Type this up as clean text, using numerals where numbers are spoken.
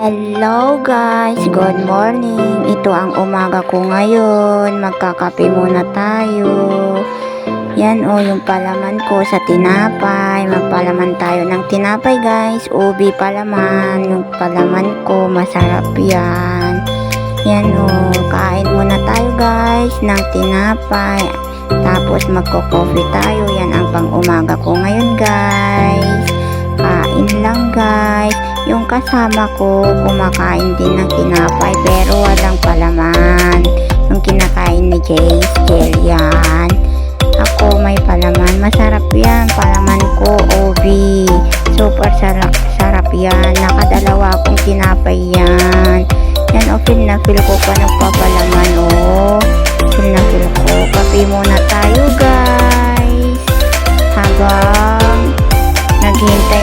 Hello guys, good morning. Ito ang umaga ko ngayon. Magkakape muna tayo. Yan yung palaman ko sa tinapay. Magpalaman tayo ng tinapay guys. Ubi palaman. Yung palaman ko, masarap yan. Yan kain muna tayo guys ng tinapay. Tapos magko-coffee tayo. Yan ang pang umaga ko ngayon guys. Kain lang guys. Yung kasama ko kumakain din ng tinapay pero walang palaman. Yung kinakain ni Jace yan. Ako may palaman. Masarap yan. Palaman ko Obi. Super sarap yan. Nakadalawa akong tinapay yan. Yan feel na feel ko pa nagpapalaman Feel na feel ko. Kape muna tayo guys. Habang naghihintay